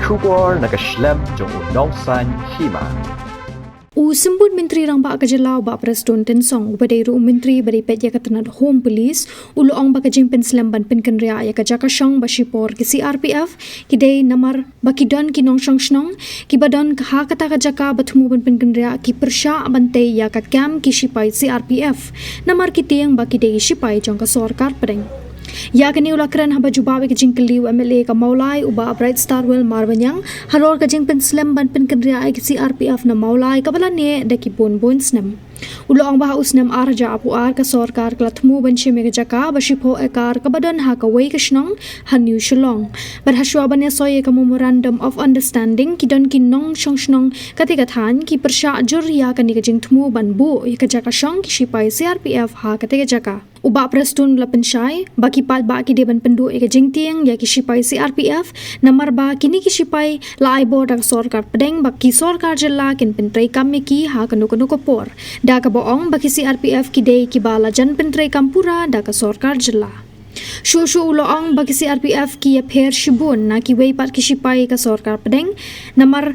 Shubor naga Slem jong unong san Hima. Sembut Menteri Rangba Kajelau ba Prestone Tensong badai ru Menteri badai pet ya katanat Home Police uluong ba kajing pen Slem ban Pynkynriah ya kajaka shong ba shipor ki Crpf kidai Namar ba kidon ki nong shong shnong ki badon ha kata kajaka batmu ban Pynkynriah ki Pyrshah bante ya ka cam ki shipai Crpf Namar ki tiang ba kidai shipai jong ka sarkar pedeng ya kini ulakran haba jubawe ke jingkeli MLA ka Mawlai uba Bright Star Well Marwanyang haror ka jing pen Slem ban Pynkynriah ki Crpf na Mawlai ka balane de ki bon snem uloang ba usnem arja apu ar ka sarkar klatmu ban shime ka jaka ba shipo ekar ka badan ha ka wei ka shnong hanu Shillong bar hashwa ban ya soye ka memorandum of understanding ki don ki nong shong shnong katika than ki Pyrshah jurya ka ni ka jing thmu ban bu ka jaka shong ki shipai Crpf ha katika jaka uba Prestone la penshai baki pat ba ki deban pendu e ka jingtiang ya ki shipai Crpf namar ba kini ki shipai la ai board ang sarkar pedeng baki sarkar jilla kin pentrai kam ki ha kanu ko por da ka boong baki Crpf ki dei ki bala jan pentrai kampura da ka sarkar jilla Shu uloong baki Crpf ki ya pher shibun na ki wei pat ki shipai ka sarkar pedeng namar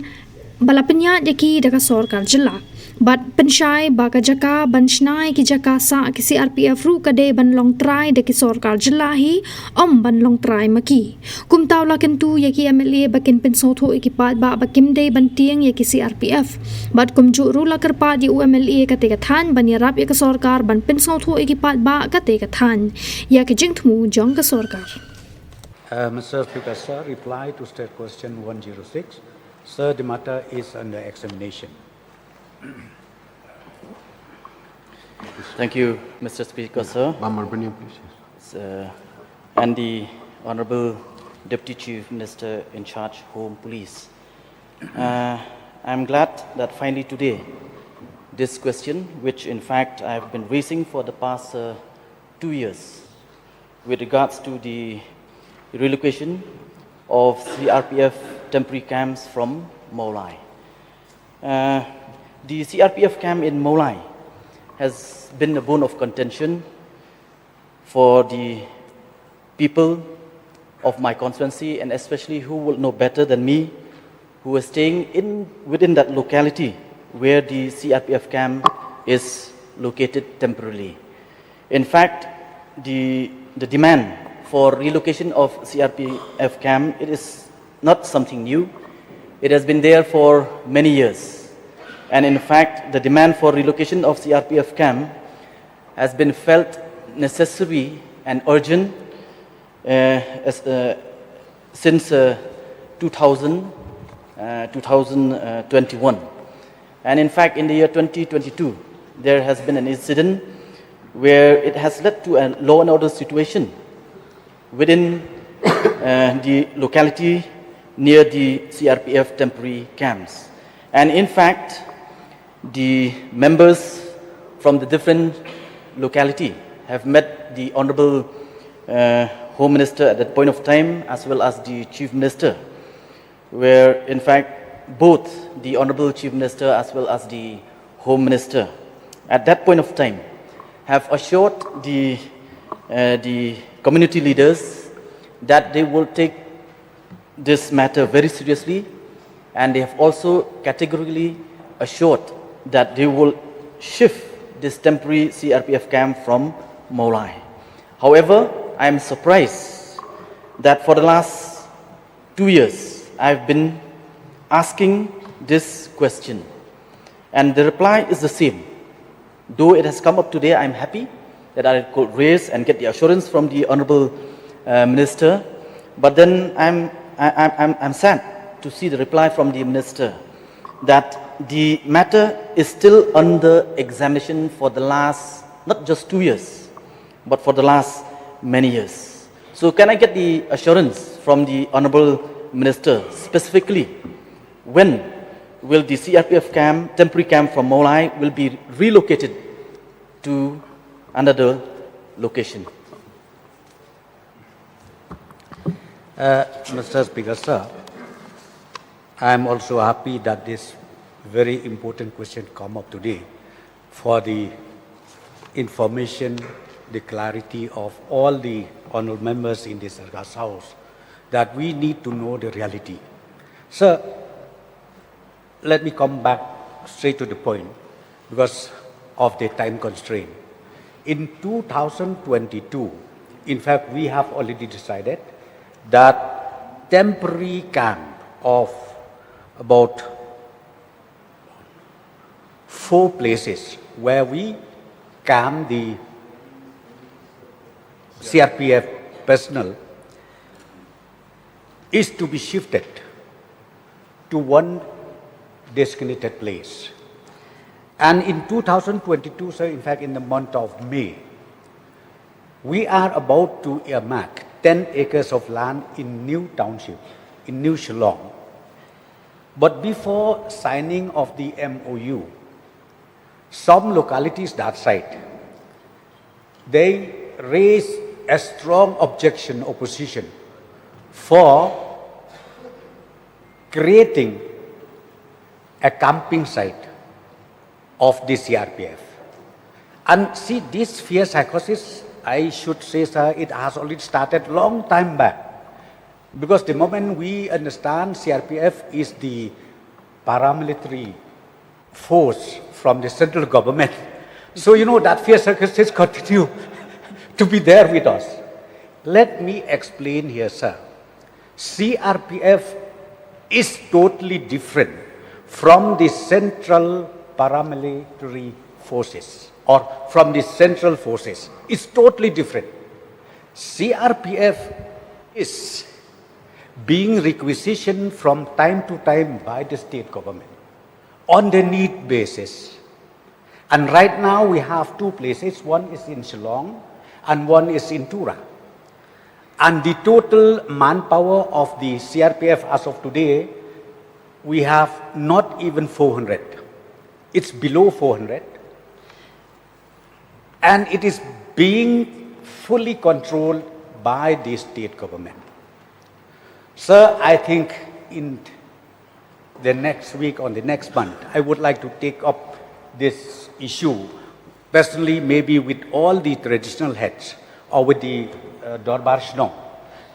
bala penya ki da ka sarkar jilla Bat penshai baka jaka ban shnai ki jaka sa ki Crpf ru kade ban long try de ki sarkar jillahi ban long try maki kum tawla kentu ya ki MLA bakin pen sotho ki pat ba bakim de ban tiang ya ki Crpf bat kum ju ru la karpa di MLA kate ka than ban ya rap ya ka sarkar ban pen sotho ki pat ba kate ka than ya ki jingthmu jong ka sarkar Mr. Speaker, sir, reply to state question 106. Sir, the matter is under examination. Thank you, Mr. Speaker, sir. And the Honorable Deputy Chief Minister in charge Home Police. I'm glad that finally today, this question, which in fact I've been raising for the past 2 years, with regards to the relocation of CRPF temporary camps from Mawlai. The CRPF camp in Mawlai has been a bone of contention for the people of my constituency, and especially who will know better than me, who are staying within that locality where the CRPF camp is located temporarily. In fact, the demand for relocation of CRPF camp, it is not something new. It has been there for many years. And in fact, the demand for relocation of CRPF camp has been felt necessary and urgent since 2021. And in fact, in the year 2022, there has been an incident where it has led to a law and order situation within the locality near the CRPF temporary camps. And in fact, the members from the different locality have met the Honorable Home Minister at that point of time, as well as the Chief Minister, where in fact both the Honorable Chief Minister as well as the Home Minister at that point of time have assured the community leaders that they will take this matter very seriously, and they have also categorically assured that they will shift this temporary CRPF camp from Mawlai. However, I am surprised that for the last 2 years, I've been asking this question, and the reply is the same. Though it has come up today, I'm happy that I could raise and get the assurance from the Honorable Minister, but then I'm sad to see the reply from the Minister that the matter is still under examination for the last, not just 2 years, but for the last many years. So can I get the assurance from the Honorable Minister, specifically, when will the CRPF camp, temporary camp from Mawlai, will be relocated to another location? Mr. Speaker, sir, I am also happy that this very important question come up today for the information, the clarity of all the honorable members in this House, that we need to know the reality. Sir, let me come back straight to the point because of the time constraint. In 2022, in fact, we have already decided that temporary camp of about 4 places where we camp the CRPF personnel is to be shifted to one designated place. And in 2022, sir, in fact, in the month of May, we are about to earmark 10 acres of land in New Township, in New Shillong. But before signing of the MOU, some localities that side, they raised a strong objection, opposition, for creating a camping site of the CRPF. And see, this fear psychosis, I should say, sir, it has already started long time back. Because the moment we understand CRPF is the paramilitary force from the central government, so you know that fear psychosis continue to be there with us. Let me explain here, sir. CRPF is totally different from the central paramilitary forces or from the central forces. It's totally different. CRPF is being requisitioned from time to time by the state government on the need basis. And right now we have 2 places, one is in Shillong and one is in Tura. And the total manpower of the CRPF as of today, we have not even 400. It's below 400. And it is being fully controlled by the state government. Sir, I think in the next week or the next month, I would like to take up this issue, personally maybe with all the traditional heads or with the Dorbar Shillong,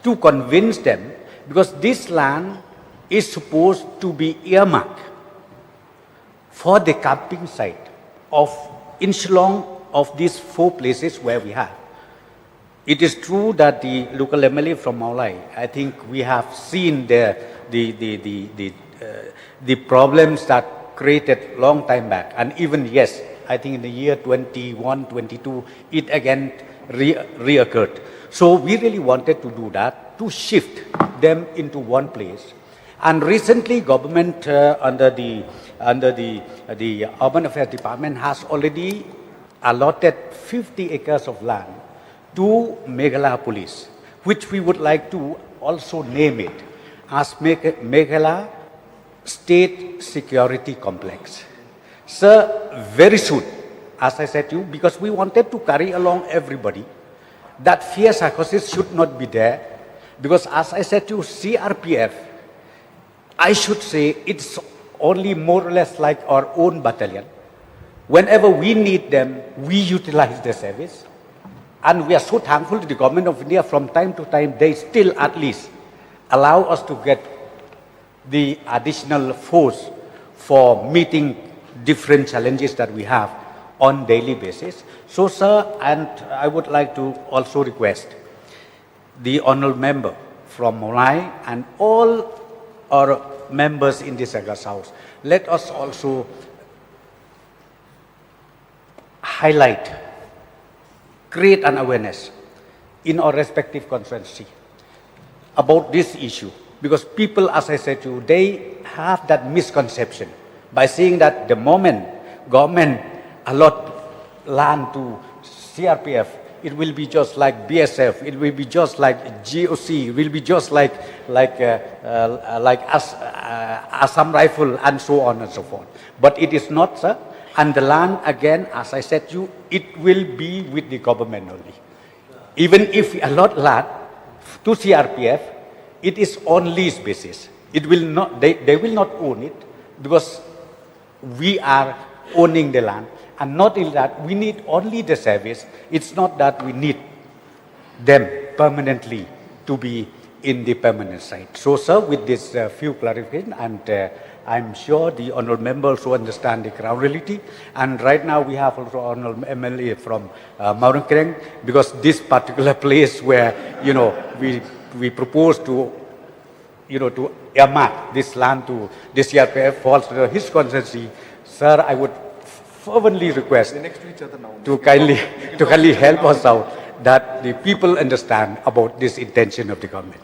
to convince them, because this land is supposed to be earmarked for the camping site of in Shillong of these 4 places where we have. It is true that the local MLA from Mawlai, I think we have seen the problems that created long time back. And even, yes, I think in the year 21, 22, it again reoccurred. So we really wanted to do that, to shift them into one place. And recently, government under the Urban Affairs Department has already allotted 50 acres of land to Meghalaya Police, which we would like to also name it as Meghalaya State Security Complex. Sir, very soon, as I said to you, because we wanted to carry along everybody, that fear psychosis should not be there, because as I said to you, CRPF, I should say it's only more or less like our own battalion. Whenever we need them, we utilize their service. And we are so thankful to the government of India, from time to time, they still at least allow us to get the additional force for meeting different challenges that we have on daily basis. So, sir, and I would like to also request the honorable member from Mawlai and all our members in this August House, let us also highlight, create an awareness in our respective constituency about this issue. Because people, as I said to you, they have that misconception by saying that the moment government allot land to CRPF, it will be just like BSF, it will be just like GOC, it will be just like Assam Rifle and so on and so forth. But it is not, sir. And the land, again, as I said to you, it will be with the government only. Even if we allot land to CRPF, it is on lease basis. It will not, they will not own it, because we are owning the land. And not only that, we need only the service. It's not that we need them permanently to be in the permanent site. So, sir, with this few clarification, and I'm sure the honourable member also understand the ground reality. And right now we have also honourable MLA from Mawlai, because this particular place where we propose to to earmark this land to this CRPF falls to his constituency. Sir, I would fervently request to kindly help us out that the people understand about this intention of the government.